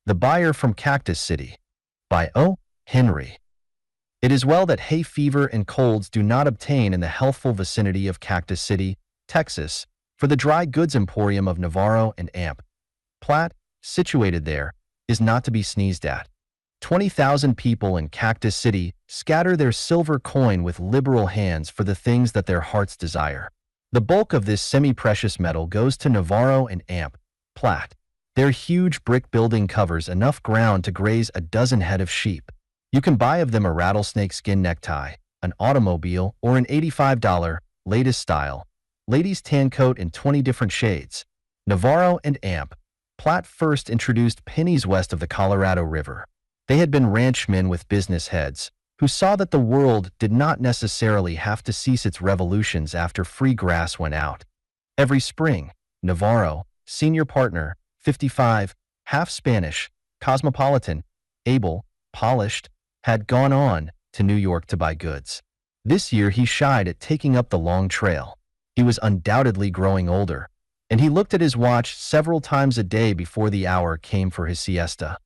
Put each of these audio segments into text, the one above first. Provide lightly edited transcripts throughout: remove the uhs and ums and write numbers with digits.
The Buyer from Cactus City by O. Henry. It is well that hay fever and colds do not obtain in the healthful vicinity of Cactus City, Texas, for the dry goods emporium of Navarro and Platt, situated there, is not to be sneezed at. 20,000 people in Cactus City scatter their silver coin with liberal hands for the things that their hearts desire. The bulk of this semi-precious metal goes to Navarro and Platt. Their huge brick building covers enough ground to graze a dozen head of sheep. You can buy of them a rattlesnake skin necktie, an automobile, or an $85, latest style, ladies' tan coat in 20 different shades. Navarro and Platt first introduced pennies west of the Colorado River. They had been ranchmen with business heads, who saw that the world did not necessarily have to cease its revolutions after free grass went out. Every spring, Navarro, senior partner, 55, half Spanish, cosmopolitan, able, polished, had gone on to New York to buy goods. This year he shied at taking up the long trail. He was undoubtedly growing older, and he looked at his watch several times a day before the hour came for his siesta.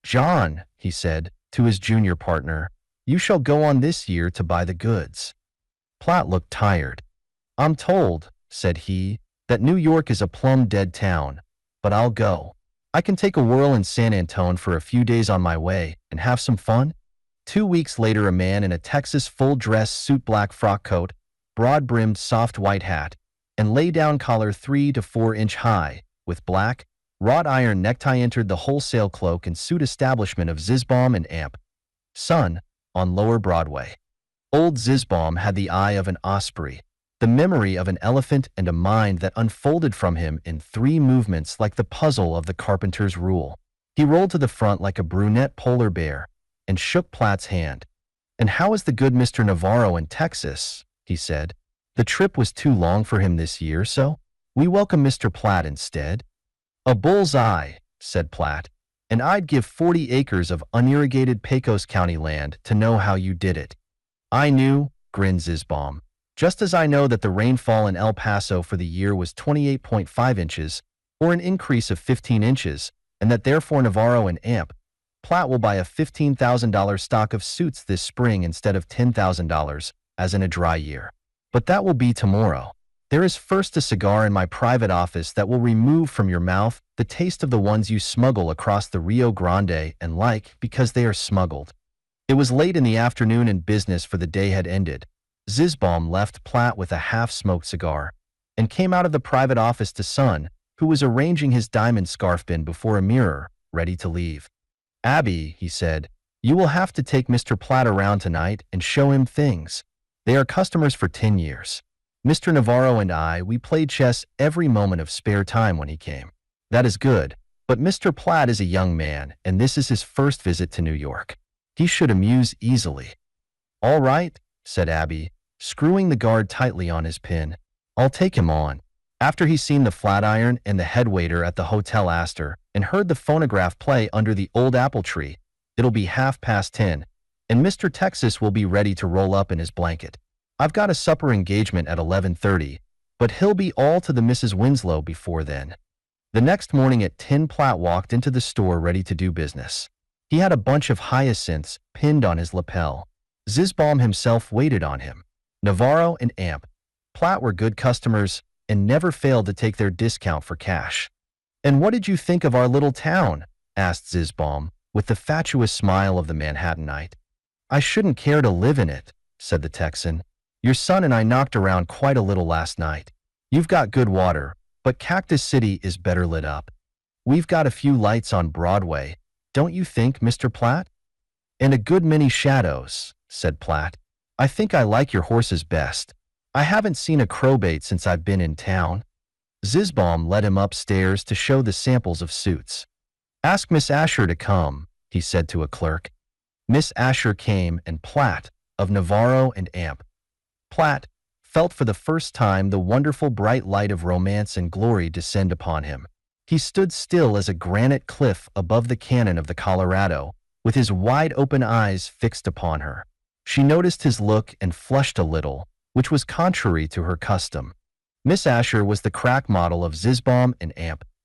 "John," he said to his junior partner, "you shall go on this year to buy the goods." Platt looked tired. "I'm told," said he, "that New York is a plumb dead town, but I'll go. I can take a whirl in San Antone for a few days on my way and have some fun." 2 weeks later, a man in a Texas full-dress suit, black frock coat, broad-brimmed soft white hat, and lay-down collar 3 to 4 inch high, with black, wrought iron necktie entered the wholesale cloak and suit establishment of Zizzbaum Son, on Lower Broadway. Old Zizzbaum had the eye of an osprey, the memory of an elephant, and a mind that unfolded from him in 3 movements like the puzzle of the carpenter's rule. He rolled to the front like a brunette polar bear and shook Platt's hand. "And how is the good Mr. Navarro in Texas?" he said. "The trip was too long for him this year, so we welcome Mr. Platt instead." "A bull's eye," said Platt, "and I'd give 40 acres of unirrigated Pecos County land to know how you did it." "I knew," grinned Zizzbaum, "just as I know that the rainfall in El Paso for the year was 28.5 inches, or an increase of 15 inches, and that therefore Navarro and Platt will buy a $15,000 stock of suits this spring instead of $10,000, as in a dry year. But that will be tomorrow. There is first a cigar in my private office that will remove from your mouth the taste of the ones you smuggle across the Rio Grande and like because they are smuggled." It was late in the afternoon and business for the day had ended. Zizzbaum left Platt with a half-smoked cigar and came out of the private office to Son, who was arranging his diamond scarf pin before a mirror, ready to leave. "Abby," he said, "you will have to take Mr. Platt around tonight and show him things. They are customers for 10 years. Mr. Navarro and we played chess every moment of spare time when he came. That is good, but Mr. Platt is a young man, and this is his first visit to New York. He should amuse easily." "All right," said Abby, screwing the guard tightly on his pin. "I'll take him on." After he's seen the Flatiron and the head waiter at the Hotel Astor and heard the phonograph play under the old apple tree, it'll be 10:30, and Mr. Texas will be ready to roll up in his blanket. I've got a supper engagement at 11:30, but he'll be all to the Mrs. Winslow before then. The next morning at 10, Platt walked into the store ready to do business. He had a bunch of hyacinths pinned on his lapel. Zizzbaum himself waited on him. Navarro and Platt were good customers and never failed to take their discount for cash. "And what did you think of our little town?" asked Zizzbaum, with the fatuous smile of the Manhattanite. "I shouldn't care to live in it," said the Texan. "Your son and I knocked around quite a little last night. You've got good water, but Cactus City is better lit up. We've got a few lights on Broadway, don't you think, Mr. Platt?" "And a good many shadows," said Platt. "I think I like your horses best. I haven't seen a crowbait since I've been in town." Zizzbaum led him upstairs to show the samples of suits. "Ask Miss Asher to come," he said to a clerk. Miss Asher came, and Platt, of Navarro and Platt, felt for the first time the wonderful bright light of romance and glory descend upon him. He stood still as a granite cliff above the canyon of the Colorado, with his wide-open eyes fixed upon her. She noticed his look and flushed a little, which was contrary to her custom. Miss Asher was the crack model of Zizzbaum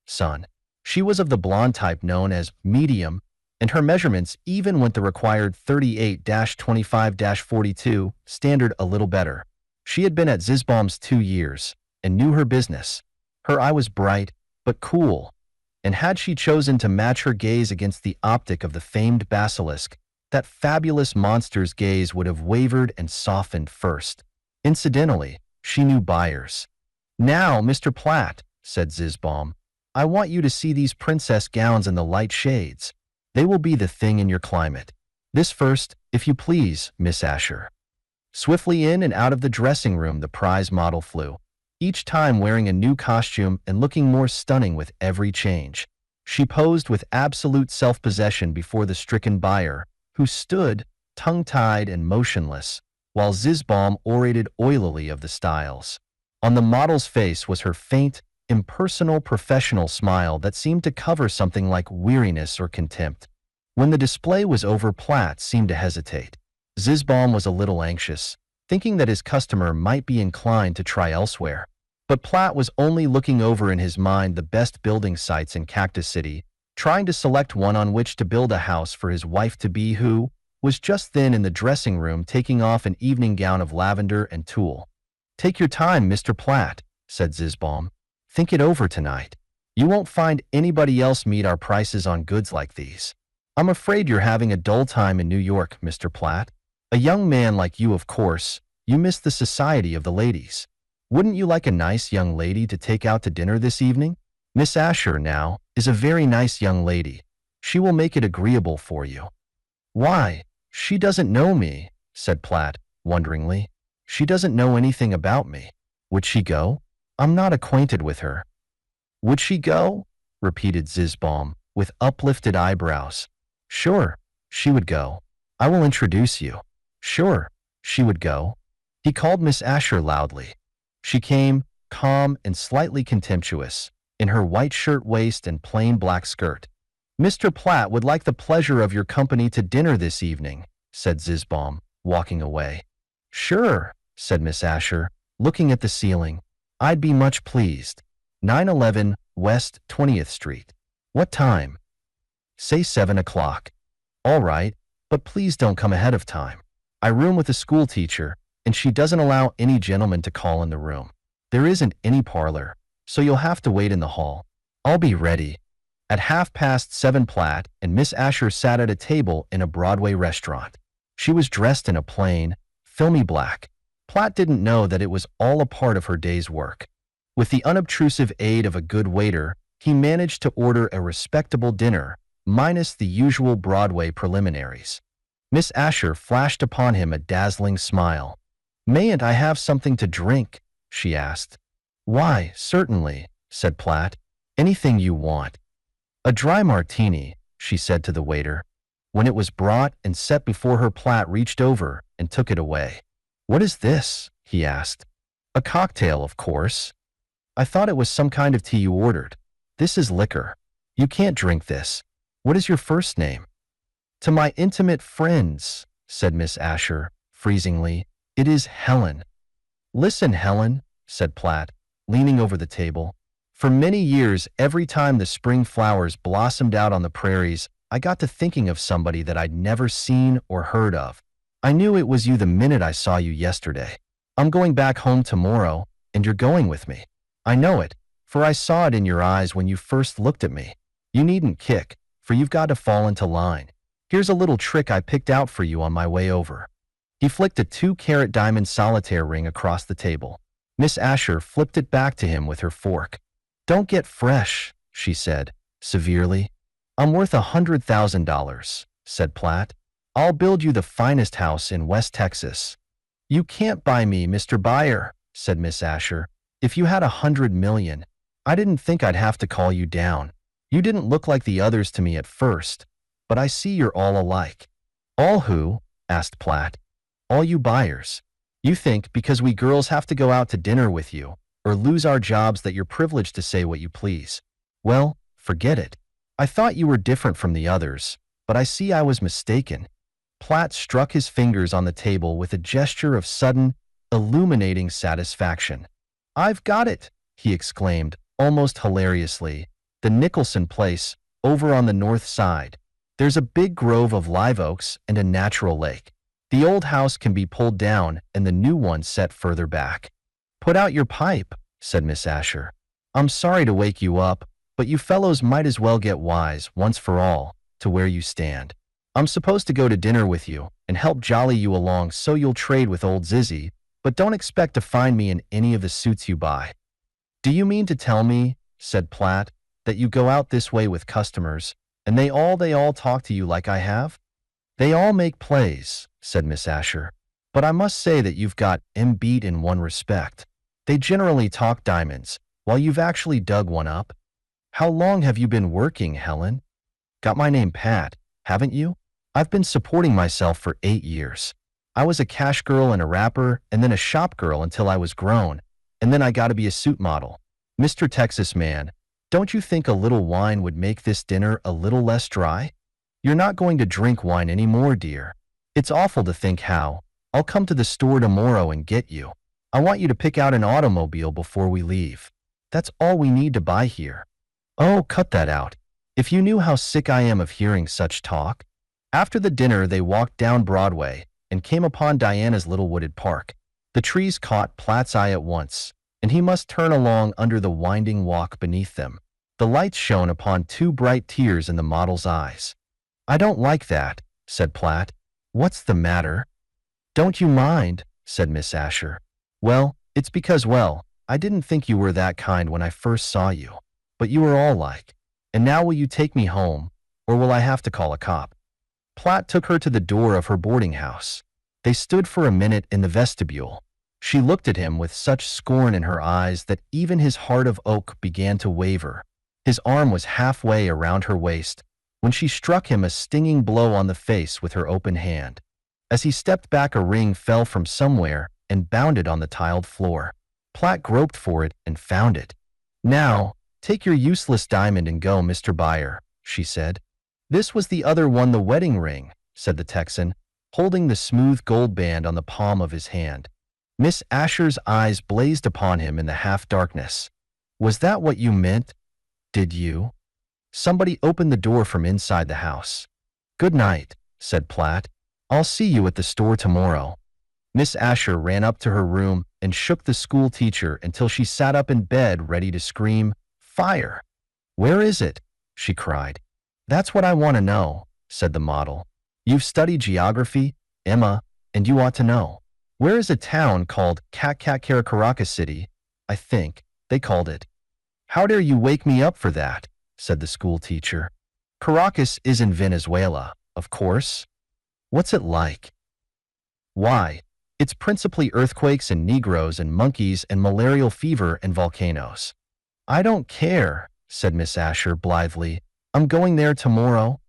Son. She was of the blonde type known as medium, and her measurements, even with the required 38-25-42 standard, a little better. She had been at Zizzbaum's 2 years and knew her business. Her eye was bright, but cool, and had she chosen to match her gaze against the optic of the famed basilisk, that fabulous monster's gaze would have wavered and softened first. Incidentally, she knew buyers. "Now, Mr. Platt," said Zizzbaum, "I want you to see these princess gowns in the light shades. They will be the thing in your climate. This first, if you please, Miss Asher." Swiftly in and out of the dressing room the prize model flew, each time wearing a new costume and looking more stunning with every change. She posed with absolute self-possession before the stricken buyer, who stood, tongue-tied and motionless, while Zizzbaum orated oilily of the styles. On the model's face was her faint, impersonal professional smile that seemed to cover something like weariness or contempt. When the display was over, Platt seemed to hesitate. Zizzbaum was a little anxious, thinking that his customer might be inclined to try elsewhere. But Platt was only looking over in his mind the best building sites in Cactus City, trying to select one on which to build a house for his wife-to-be, who was just then in the dressing room taking off an evening gown of lavender and tulle. "Take your time, Mr. Platt," said Zizzbaum. "Think it over tonight. You won't find anybody else meet our prices on goods like these. I'm afraid you're having a dull time in New York, Mr. Platt. A young man like you, of course, you miss the society of the ladies. Wouldn't you like a nice young lady to take out to dinner this evening? Miss Asher, now, is a very nice young lady. She will make it agreeable for you." "Why, she doesn't know me," said Platt, wonderingly. "She doesn't know anything about me. Would she go? I'm not acquainted with her." "Would she go?" repeated Zizzbaum, with uplifted eyebrows. "Sure, she would go. I will introduce you." "Sure, she would go." He called Miss Asher loudly. She came, calm and slightly contemptuous, in her white shirt-waist and plain black skirt. "Mr. Platt would like the pleasure of your company to dinner this evening," said Zizzbaum, walking away. "Sure," said Miss Asher, looking at the ceiling. "I'd be much pleased. 911 West 20th Street. What time?" "Say 7 o'clock." "All right, but please don't come ahead of time. I room with a school teacher, and she doesn't allow any gentleman to call in the room. There isn't any parlor, so you'll have to wait in the hall. I'll be ready." At 7:30, Platt and Miss Asher sat at a table in a Broadway restaurant. She was dressed in a plain, filmy black. Platt didn't know that it was all a part of her day's work. With the unobtrusive aid of a good waiter, he managed to order a respectable dinner, minus the usual Broadway preliminaries. Miss Asher flashed upon him a dazzling smile. "Mayn't I have something to drink?" she asked. "Why, certainly," said Platt. "Anything you want." "A dry martini," she said to the waiter. When it was brought and set before her, Platt reached over and took it away. "What is this?" he asked. "A cocktail, of course. I thought it was some kind of tea you ordered. This is liquor. You can't drink this. What is your first name?" "To my intimate friends," said Miss Asher, freezingly, "it is Helen." "Listen, Helen," said Platt, leaning over the table. "For many years, every time the spring flowers blossomed out on the prairies, I got to thinking of somebody that I'd never seen or heard of. I knew it was you the minute I saw you yesterday. I'm going back home tomorrow, and you're going with me. I know it, for I saw it in your eyes when you first looked at me. You needn't kick, for you've got to fall into line. Here's a little trick I picked out for you on my way over." He flicked a 2-carat diamond solitaire ring across the table. Miss Asher flipped it back to him with her fork. "Don't get fresh," she said, severely. "I'm worth $100,000, said Platt. "I'll build you the finest house in West Texas." "You can't buy me, Mr. Buyer," said Miss Asher. "If you had $100 million, I didn't think I'd have to call you down. You didn't look like the others to me at first, but I see you're all alike." "All who?" asked Platt. "All you buyers. You think because we girls have to go out to dinner with you, or lose our jobs, that you're privileged to say what you please. Well, forget it. I thought you were different from the others, but I see I was mistaken." Platt struck his fingers on the table with a gesture of sudden, illuminating satisfaction. "I've got it," he exclaimed, almost hilariously. The Nicholson place, over on the north side. There's a big grove of live oaks and a natural lake. The old house can be pulled down and the new one set further back. Put out your pipe, said Miss Asher. I'm sorry to wake you up, but you fellows might as well get wise, once for all, to where you stand. I'm supposed to go to dinner with you and help jolly you along so you'll trade with old Zizzy, but don't expect to find me in any of the suits you buy. Do you mean to tell me, said Platt, that you go out this way with customers, and they all talk to you like I have? They all make plays, said Miss Asher, but I must say that you've got 'em beat in one respect. They generally talk diamonds, while you've actually dug one up. How long have you been working, Helen? Got my name Pat, haven't you? I've been supporting myself for 8 years. I was a cash girl and a wrapper, and then a shop girl until I was grown, and then I got to be a suit model. Mr. Texas man, don't you think a little wine would make this dinner a little less dry? You're not going to drink wine anymore, dear. It's awful to think how. I'll come to the store tomorrow and get you. I want you to pick out an automobile before we leave. That's all we need to buy here. Oh, cut that out. If you knew how sick I am of hearing such talk. After the dinner, they walked down Broadway and came upon Diana's little wooded park. The trees caught Platt's eye at once, and he must turn along under the winding walk beneath them. The lights shone upon 2 bright tears in the model's eyes. I don't like that, said Platt. What's the matter? Don't you mind, said Miss Asher. Well, it's because, well, I didn't think you were that kind when I first saw you. But you were all like. And now will you take me home, or will I have to call a cop? Platt took her to the door of her boarding house. They stood for a minute in the vestibule. She looked at him with such scorn in her eyes that even his heart of oak began to waver. His arm was halfway around her waist when she struck him a stinging blow on the face with her open hand. As he stepped back, a ring fell from somewhere and bounded on the tiled floor. Platt groped for it and found it. Now, take your useless diamond and go, Mr. Buyer, she said. This was the other one, the wedding ring, said the Texan, holding the smooth gold band on the palm of his hand. Miss Asher's eyes blazed upon him in the half-darkness. Was that what you meant? Did you? Somebody opened the door from inside the house. Good night, said Platt. I'll see you at the store tomorrow. Miss Asher ran up to her room and shook the school teacher until she sat up in bed ready to scream, Fire! Where is it? She cried. That's what I want to know, said the model. You've studied geography, Emma, and you ought to know. Where is a town called Cactus City, I think they called it. How dare you wake me up for that, said the school teacher. Caracas is in Venezuela, of course. What's it like? Why, it's principally earthquakes and Negroes and monkeys and malarial fever and volcanoes. I don't care, said Miss Asher blithely. I'm going there tomorrow.